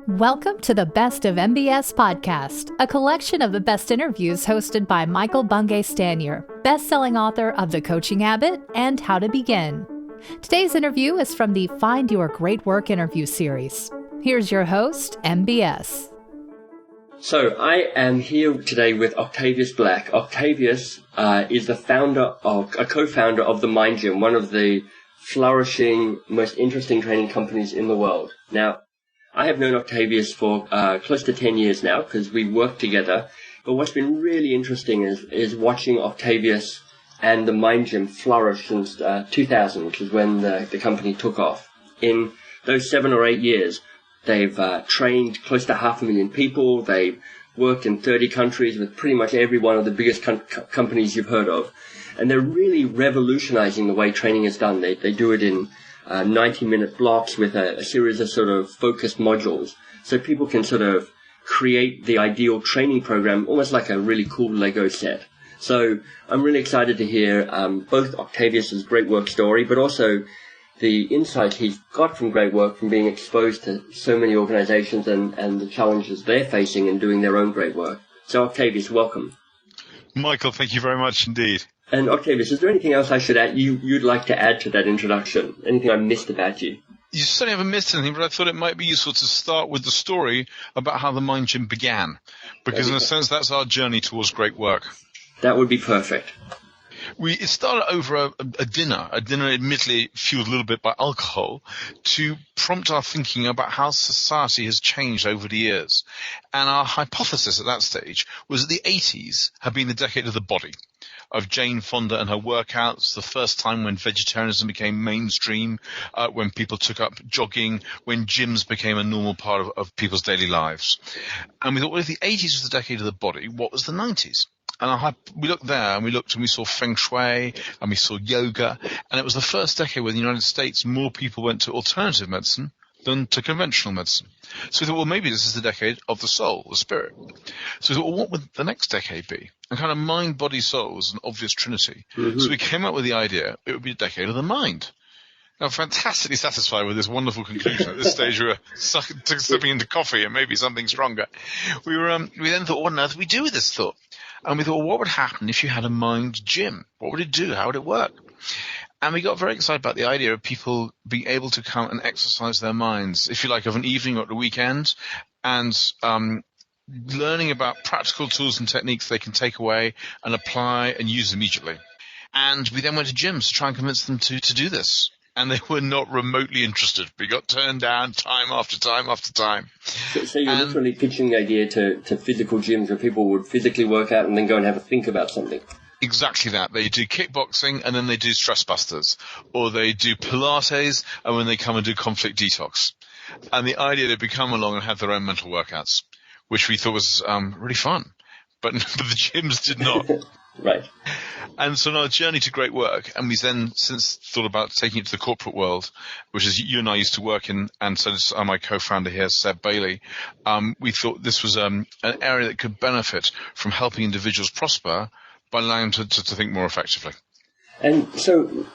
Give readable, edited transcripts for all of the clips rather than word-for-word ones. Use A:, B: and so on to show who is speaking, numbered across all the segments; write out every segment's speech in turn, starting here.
A: Welcome to the Best of MBS podcast, a collection of the best interviews hosted by Michael Bungay Stanier, best-selling author of The Coaching Habit and How to Begin. Today's interview is from the Find Your Great Work interview series. Here's your host, MBS.
B: So I am here today with Octavious Black. Octavius is the co-founder of the Mind Gym, one of the flourishing, most interesting training companies in the world. Now, I have known Octavius for close to 10 years now because we work together. But what's been really interesting is watching Octavius and the Mind Gym flourish since 2000, which is when the company took off. In those 7 or 8 years, they've trained close to 500,000 people. They've worked in 30 countries with pretty much every one of the biggest companies you've heard of. And they're really revolutionizing the way training is done. They do it in 90-minute blocks with a series of sort of focused modules. So people can sort of create the ideal training program, almost like a really cool Lego set. So I'm really excited to hear both Octavius's great work story, but also the insights he's got from great work from being exposed to so many organizations and the challenges they're facing in doing their own great work. So Octavius, welcome.
C: Michael, thank you very much indeed.
B: And Octavius, is there anything else I should add? You'd like to add to that introduction? Anything I missed about you?
C: You certainly haven't missed anything, but I thought it might be useful to start with the story about how the Mind Gym began, because in a sense that's our journey towards great work.
B: That would be perfect.
C: It started over a dinner admittedly fueled a little bit by alcohol, to prompt our thinking about how society has changed over the years. And our hypothesis at that stage was that the 80s had been the decade of the body, of Jane Fonda and her workouts, the first time when vegetarianism became mainstream, when people took up jogging, when gyms became a normal part of people's daily lives. And we thought, well, if the 80s was the decade of the body, what was the 90s? And we looked there and we saw Feng Shui and we saw yoga. And it was the first decade where in the United States more people went to alternative medicine than to conventional medicine. So we thought, well, maybe this is the decade of the soul, the spirit. So we thought, well, what would the next decade be? And kind of mind, body, soul was an obvious trinity. Mm-hmm. So we came up with the idea it would be the decade of the mind. Now, I'm fantastically satisfied with this wonderful conclusion. At this stage, we were slipping into coffee and maybe something stronger. We then thought, what on earth do we do with this thought? And we thought, well, what would happen if you had a mind gym? What would it do? How would it work? And we got very excited about the idea of people being able to come and exercise their minds, if you like, of an evening or at the weekend, and learning about practical tools and techniques they can take away and apply and use immediately. And we then went to gyms to try and convince them to do this. And they were not remotely interested. We got turned down time after time after time.
B: So you're literally pitching the idea to physical gyms where people would physically work out and then go and have a think about something.
C: Exactly that. They do kickboxing and then they do stress busters. Or they do Pilates and when they come and do conflict detox. And the idea they'd come along and have their own mental workouts, which we thought was really fun. But the gyms did not.
B: Right.
C: And so on our journey to great work, and we then since thought about taking it to the corporate world, which is you and I used to work in, and so does my co-founder here, Seb Bailey. We thought this was an area that could benefit from helping individuals prosper by allowing them to think more effectively. And
B: so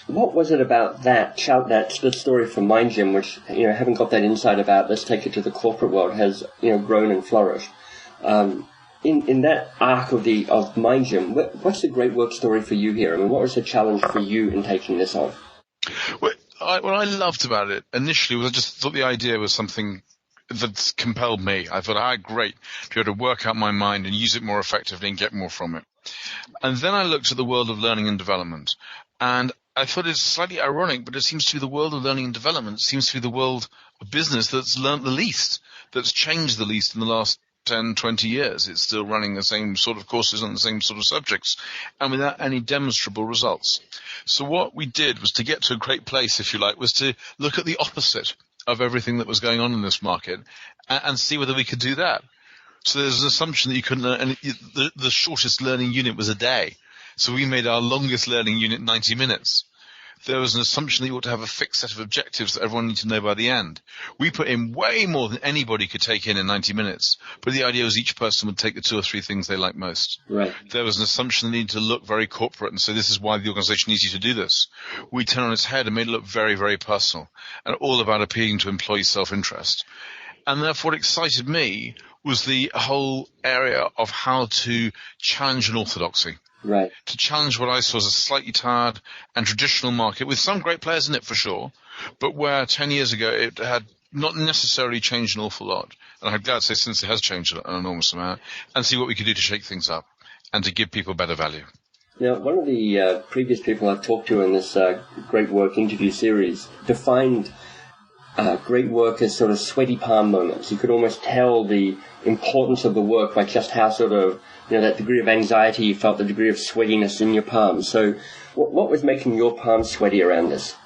B: what was it about that story from Mind Gym, which, having got that insight about let's take it to the corporate world, has, grown and flourished? In that arc of Mind Gym, what's the great work story for you here? I mean, what was the challenge for you in taking this on?
C: What I loved about it initially was I just thought the idea was something that compelled me. I thought, great, to be able to work out my mind and use it more effectively and get more from it. And then I looked at the world of learning and development, and I thought it's slightly ironic, but it seems to be the world of learning and development seems to be the world of business that's learnt the least, that's changed the least in the last 10, 20 years. It's still running the same sort of courses on the same sort of subjects and without any demonstrable results. So what we did was to get to a great place, if you like, was to look at the opposite of everything that was going on in this market and see whether we could do that. So there's an assumption that you couldn't learn, and the shortest learning unit was a day. So we made our longest learning unit 90 minutes. There was an assumption that you ought to have a fixed set of objectives that everyone needed to know by the end. We put in way more than anybody could take in 90 minutes, but the idea was each person would take the 2 or 3 things they liked most.
B: Right.
C: There was an assumption that needed to look very corporate, and so this is why the organization needs you to do this. We turned on its head and made it look very, very personal, and all about appealing to employee self-interest. And therefore what excited me was the whole area of how to challenge an orthodoxy.
B: Right.
C: To challenge what I saw as a slightly tired and traditional market with some great players in it for sure, but where 10 years ago it had not necessarily changed an awful lot. And I'm glad to say since it has changed an enormous amount, and see what we could do to shake things up and to give people better value.
B: Now, one of the previous people I've talked to in this Great Work interview series defined great work as sort of sweaty palm moments. You could almost tell the importance of the work by just how sort of, that degree of anxiety you felt, the degree of sweatiness in your palms. So what was making your palms sweaty around this?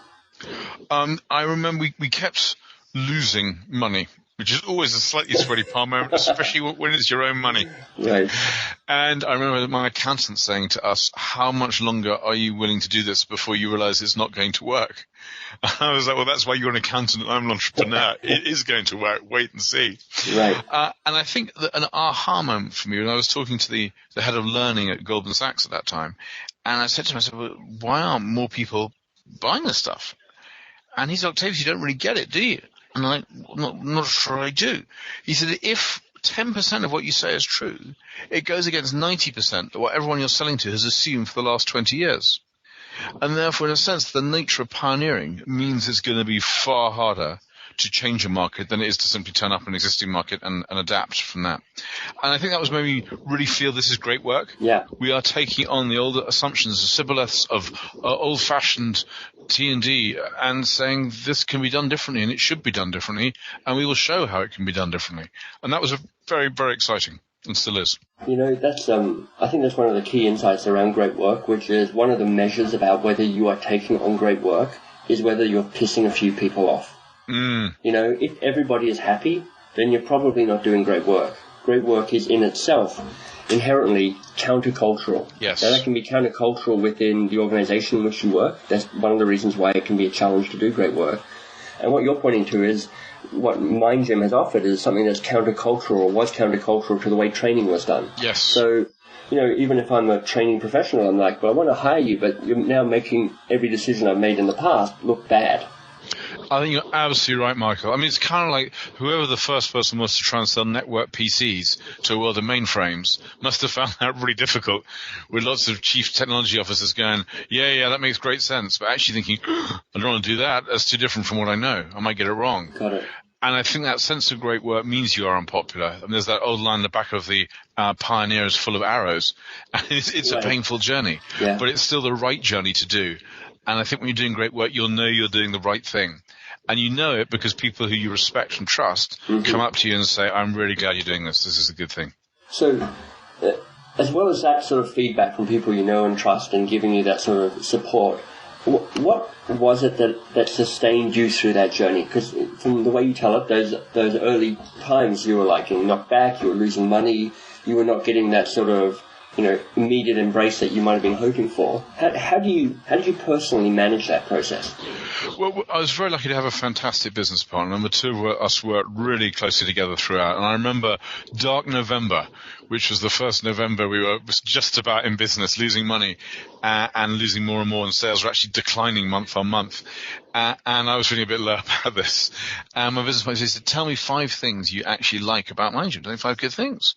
C: I remember we kept losing money, which is always a slightly sweaty palm moment, especially when it's your own money.
B: Right.
C: And I remember my accountant saying to us, how much longer are you willing to do this before you realize it's not going to work? And I was like, well, that's why you're an accountant and I'm an entrepreneur. It is going to work. Wait and see.
B: Right.
C: And I think that an aha moment for me, when I was talking to the head of learning at Goldman Sachs at that time, and I said to him, well, why aren't more people buying this stuff? And he said, Octavius, you don't really get it, do you? And I'm like, not sure I do. He said, if 10% of what you say is true, it goes against 90% of what everyone you're selling to has assumed for the last 20 years. And therefore, in a sense, the nature of pioneering means it's going to be far harder to change a market than it is to simply turn up an existing market and adapt from that. And I think that was made me really feel this is great work.
B: Yeah.
C: We are taking on the old assumptions, the shibboleths of old-fashioned T&D and saying this can be done differently and it should be done differently, and we will show how it can be done differently. And that was a very, very exciting, and still is.
B: That's I think that's one of the key insights around great work, which is one of the measures about whether you are taking on great work is whether you're pissing a few people off. If everybody is happy, then you're probably not doing great work. Great work is in itself inherently countercultural.
C: Yes.
B: Now, that can be countercultural within the organization in which you work. That's one of the reasons why it can be a challenge to do great work. And what you're pointing to is what MindGym has offered is something that's countercultural, or was countercultural to the way training was done.
C: Yes.
B: So, even if I'm a training professional, I'm like, well, I want to hire you, but you're now making every decision I've made in the past look bad.
C: I think you're absolutely right, Michael. I mean, it's kind of like whoever the first person was to try and sell network PCs to a world of mainframes must have found that really difficult, with lots of chief technology officers going, yeah, that makes great sense, but actually thinking, I don't want to do that. That's too different from what I know. I might get it wrong.
B: Got it.
C: And I think that sense of great work means you are unpopular. I mean, there's that old line in the back of the Pioneer is full of arrows. And it's right. A painful journey,
B: yeah.
C: But it's still the right journey to do. And I think when you're doing great work, you'll know you're doing the right thing. And you know it because people who you respect and trust come up to you and say, I'm really glad you're doing this. This is a good thing.
B: So as well as that sort of feedback from people you know and trust and giving you that sort of support, what was it that sustained you through that journey? Because from the way you tell it, those early times you were like getting knocked back, you were losing money, you were not getting that sort of immediate embrace that you might have been hoping for. How did you personally manage that process?
C: Well, I was very lucky to have a fantastic business partner, and the two of us worked really closely together throughout. And I remember Dark November, which was the first November we were just about in business, losing money and losing more and more, and sales were actually declining month on month. And I was feeling a bit low about this. And my business partner said, tell me 5 things you actually like about MindGym. Tell me 5 good things.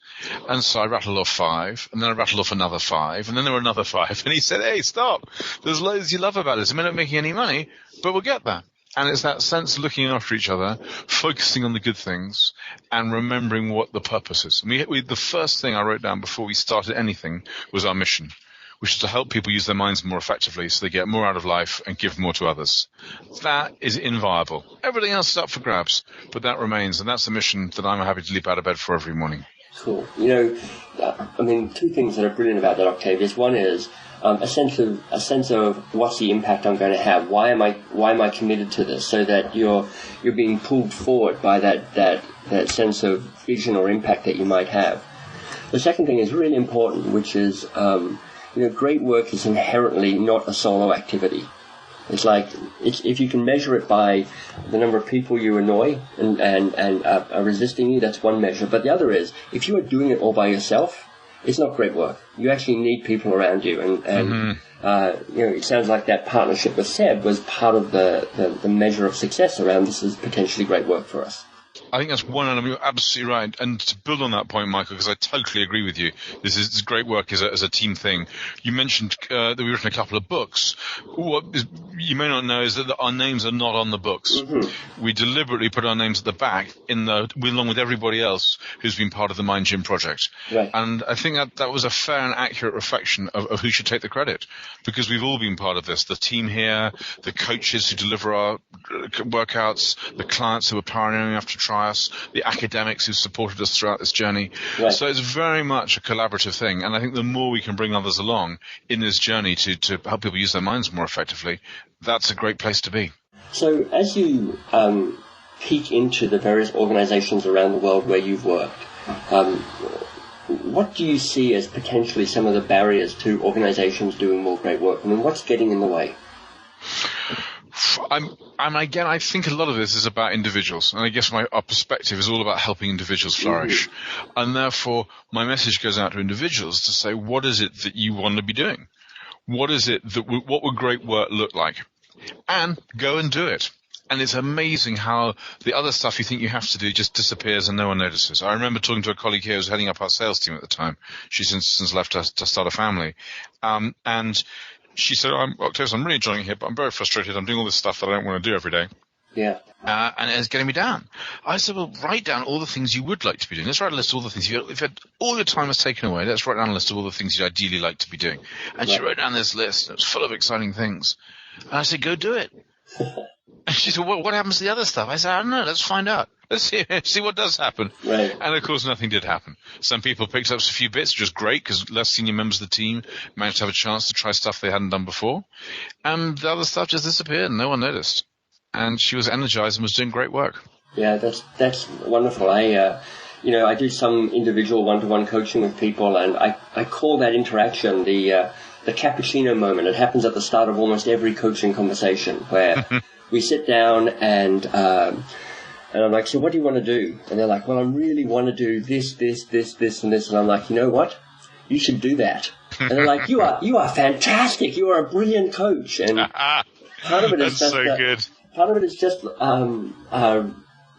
C: And so I rattled off 5, and then I rattled off another 5, and then there were another 5. And he said, hey, stop. There's loads you love about this. I may not making any money, but we'll get there. And it's that sense of looking after each other, focusing on the good things, and remembering what the purpose is. The first thing I wrote down before we started anything was our mission, which is to help people use their minds more effectively so they get more out of life and give more to others. That is inviolable. Everything else is up for grabs, but that remains, and that's the mission that I'm happy to leap out of bed for every morning.
B: Cool. 2 things that are brilliant about that, Octavius. One is a sense of what's the impact I'm going to have. Why am I committed to this? So that you're being pulled forward by that sense of vision or impact that you might have. The second thing is really important, which is great work is inherently not a solo activity. It's like if you can measure it by the number of people you annoy and are resisting you, that's one measure. But the other is if you are doing it all by yourself, it's not great work. You actually need people around you, and it sounds like that partnership with Seb was part of the measure of success around this is potentially great work for us.
C: I think that's one element. You're absolutely right. And to build on that point, Michael, because I totally agree with you, this is great work as a team thing. You mentioned that we've written a couple of books. What you may not know is that our names are not on the books. Mm-hmm. We deliberately put our names at the back along with everybody else who's been part of the Mind Gym project. Right. And I think that was a fair and accurate reflection of who should take the credit, because we've all been part of this. The team here, the coaches who deliver our workouts, the clients who are pioneering after try us, the academics who supported us throughout this journey. Right. So it's very much a collaborative thing, and I think the more we can bring others along in this journey to help people use their minds more effectively, that's a great place to be.
B: So as you peek into the various organizations around the world where you've worked, what do you see as potentially some of the barriers to organizations doing more great work? I mean, what's getting in the way?
C: Again, I think a lot of this is about individuals, and I guess our perspective is all about helping individuals flourish. Mm-hmm. And therefore, my message goes out to individuals to say, what is it that you want to be doing? What is it what would great work look like? And go and do it. And it's amazing how the other stuff you think you have to do just disappears and no one notices. I remember talking to a colleague here who was heading up our sales team at the time. She's since left us to start a family. And she said, Octavius, I'm really enjoying it here, but I'm very frustrated. I'm doing all this stuff that I don't want to do every day.
B: Yeah.
C: And it's getting me down. I said, well, write down all the things you would like to be doing. Let's write a list of all the things if all your time is taken away, let's write down a list of all the things you'd ideally like to be doing. And she wrote down this list. It was full of exciting things. And I said, go do it. And she said, well, what happens to the other stuff? I said, I don't know. Let's find out. Let's see what does happen. Right. And, of course, nothing did happen. Some people picked up a few bits, which was great because less senior members of the team managed to have a chance to try stuff they hadn't done before. And the other stuff just disappeared and no one noticed. And she was energized and was doing great work.
B: Yeah, that's wonderful. I do some individual one-to-one coaching with people, and I call that interaction the cappuccino moment. It happens at the start of almost every coaching conversation where we sit down and I'm like, so what do you want to do? And they're like, well, I really want to do this, and this. And I'm like, you know what? You should do that. And they're like, you are fantastic. You are a brilliant coach. And part of it is just
C: so good.
B: Part of it is just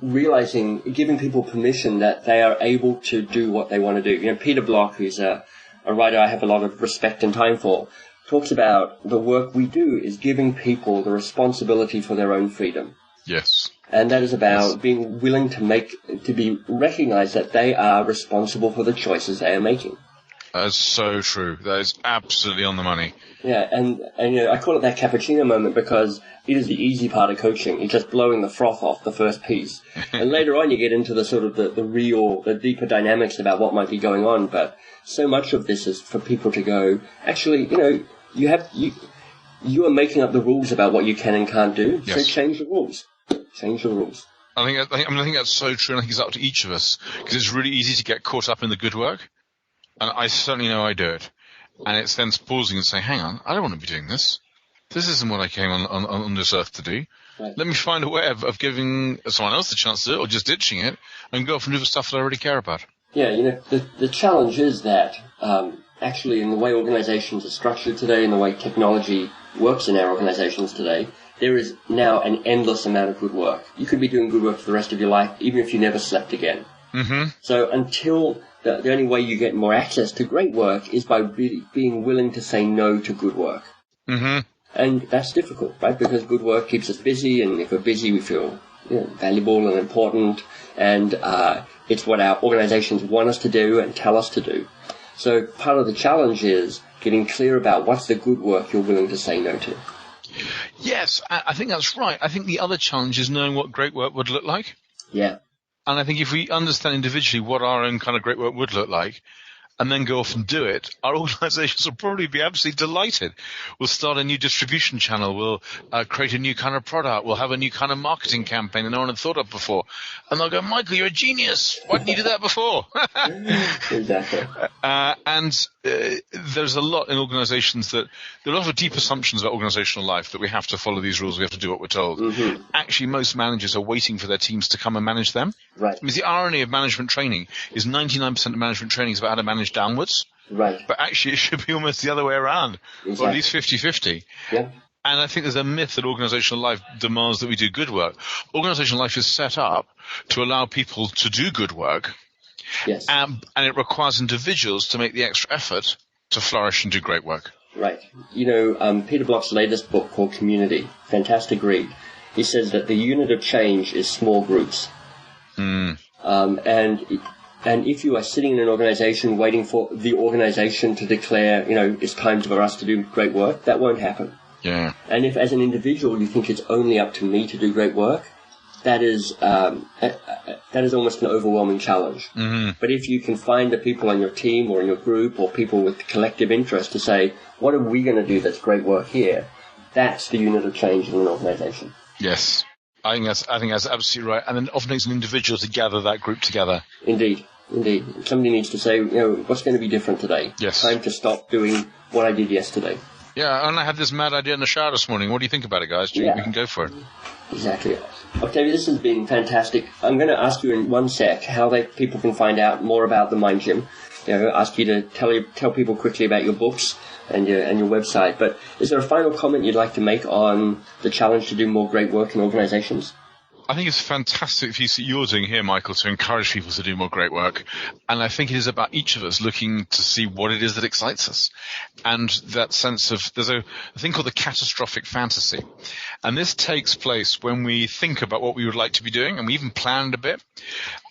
B: realizing, giving people permission that they are able to do what they want to do. You know, Peter Block, who's a writer I have a lot of respect and time for, talks about the work we do is giving people the responsibility for their own freedom.
C: Yes.
B: And that is about being willing to be recognized that they are responsible for the choices they are making.
C: That's so true. That is absolutely on the money.
B: Yeah, and I call it that cappuccino moment because it is the easy part of coaching. It's just blowing the froth off the first piece. And later on you get into the sort of the deeper dynamics about what might be going on. But so much of this is for people to go, actually, you are making up the rules about what you can and can't do. Yes. So change the rules. Change the rules.
C: I think that's so true, and I think it's up to each of us because it's really easy to get caught up in the good work. And I certainly know I do it. And it's then pausing and saying, hang on, I don't want to be doing this. This isn't what I came on this earth to do. Right. Let me find a way of giving someone else the chance to do it or just ditching it and go off and do the stuff that I already care about.
B: Yeah, the challenge is that actually in the way organizations are structured today, in the way technology works in our organizations today, there is now an endless amount of good work. You could be doing good work for the rest of your life, even if you never slept again. Mm-hmm. So until the only way you get more access to great work is by really being willing to say no to good work. Mm-hmm. And that's difficult, right? Because good work keeps us busy, and if we're busy, we feel valuable and important, and it's what our organizations want us to do and tell us to do. So part of the challenge is getting clear about what's the good work you're willing to say no to.
C: Yes, I think that's right. I think the other challenge is knowing what great work would look like.
B: Yeah.
C: And I think if we understand individually what our own kind of great work would look like, and then go off and do it, our organizations will probably be absolutely delighted. We'll start a new distribution channel. We'll create a new kind of product. We'll have a new kind of marketing campaign that no one had thought of before. And they'll go, Michael, you're a genius. Why didn't you do that before?
B: Exactly.
C: And there's a lot in organizations there are a lot of deep assumptions about organizational life that we have to follow these rules. We have to do what we're told. Mm-hmm. Actually, most managers are waiting for their teams to come and manage them.
B: Right.
C: I mean, the irony of management training is 99% of management training is about how to manage downwards.
B: Right.
C: But actually, it should be almost the other way around, exactly. Or at least 50-50.
B: Yeah.
C: And I think there's a myth that organizational life demands that we do good work. Organizational life is set up to allow people to do good work.
B: Yes.
C: And it requires individuals to make the extra effort to flourish and do great work.
B: Right. Peter Block's latest book called Community, fantastic read. He says that the unit of change is small groups. And if you are sitting in an organization waiting for the organization to declare, it's time for us to do great work, that won't happen.
C: Yeah.
B: And if as an individual you think it's only up to me to do great work, that is almost an overwhelming challenge.
C: Mm-hmm.
B: But if you can find the people on your team or in your group or people with collective interest to say, what are we going to do that's great work here? That's the unit of change in an organization.
C: Yes. I think that's absolutely right. And then often it's an individual to gather that group together.
B: Indeed. Somebody needs to say, what's going to be different today?
C: Yes.
B: Time to stop doing what I did yesterday.
C: Yeah, and I had this mad idea in the shower this morning. What do you think about it, guys? Do you think we can go for it?
B: Exactly. Octavius, this has been fantastic. I'm going to ask you in one sec how people can find out more about the Mind Gym. Ask you to tell people quickly about your books and your website. But is there a final comment you'd like to make on the challenge to do more great work in organizations?
C: I think it's fantastic if you're doing here, Michael, to encourage people to do more great work. And I think it is about each of us looking to see what it is that excites us. And that sense of, there's a thing called the catastrophic fantasy. And this takes place when we think about what we would like to be doing, and we even planned a bit.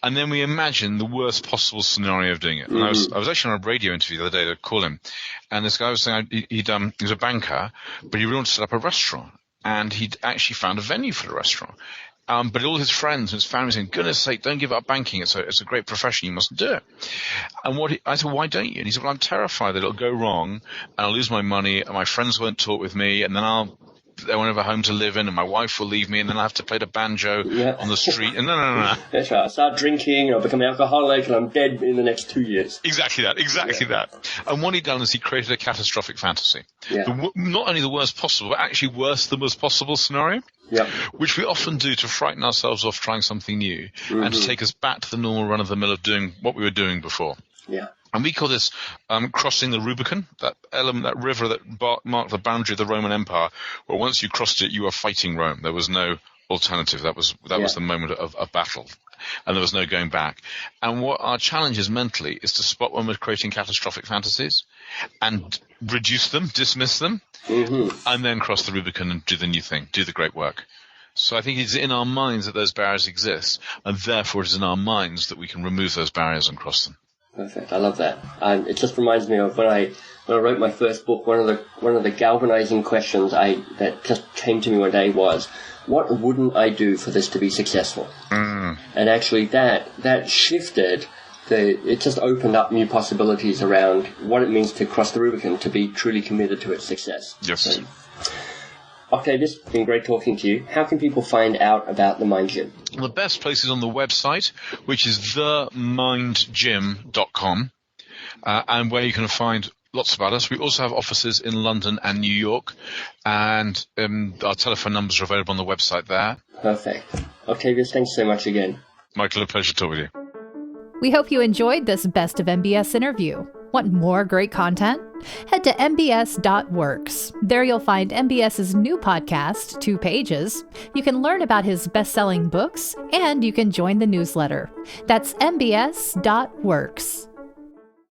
C: And then we imagine the worst possible scenario of doing it. And I was actually on a radio interview the other day to call him. And this guy was saying he was a banker, but he really wanted to set up a restaurant. And he'd actually found a venue for the restaurant. But all his friends and his family saying, goodness sake, don't give up banking. It's a great profession. You must do it. And I said, why don't you? And he said, well, I'm terrified that it'll go wrong and I'll lose my money and my friends won't talk with me and then they won't have a home to live in and my wife will leave me and then I'll have to play the banjo on the street. And no.
B: That's right. I'll start drinking, I'll become an alcoholic and I'm dead in the next 2 years.
C: Exactly that. And what he'd done is he created a catastrophic fantasy.
B: Yeah.
C: Not only the worst possible, but actually worse than worst possible scenario.
B: Yep.
C: Which we often do to frighten ourselves off trying something new and to take us back to the normal run-of-the-mill of doing what we were doing before.
B: Yeah.
C: And we call this crossing the Rubicon, that river that marked the boundary of the Roman Empire, where once you crossed it, you were fighting Rome. There was no alternative. That was the moment of battle, and there was no going back. And what our challenge is mentally is to spot when we're creating catastrophic fantasies and reduce them, dismiss them, and then cross the Rubicon and do the new thing, do the great work. So I think it's in our minds that those barriers exist, and therefore it is in our minds that we can remove those barriers and cross them.
B: Perfect. I love that. It just reminds me of when I wrote my first book. One of the galvanizing questions that just came to me one day was, what wouldn't I do for this to be successful? And actually, that shifted. It just opened up new possibilities around what it means to cross the Rubicon, to be truly committed to its success.
C: Yes.
B: So, Octavius, it's been great talking to you. How can people find out about the Mind Gym?
C: Well, the best place is on the website, which is themindgym.com, and where you can find lots about us. We also have offices in London and New York, and our telephone numbers are available on the website there.
B: Perfect. Octavius, thanks so much again.
C: Michael, a pleasure to talk with you.
A: We hope you enjoyed this Best of MBS interview. Want more great content? Head to mbs.works. There you'll find MBS's new podcast, 2 Pages. You can learn about his best-selling books, and you can join the newsletter. That's mbs.works.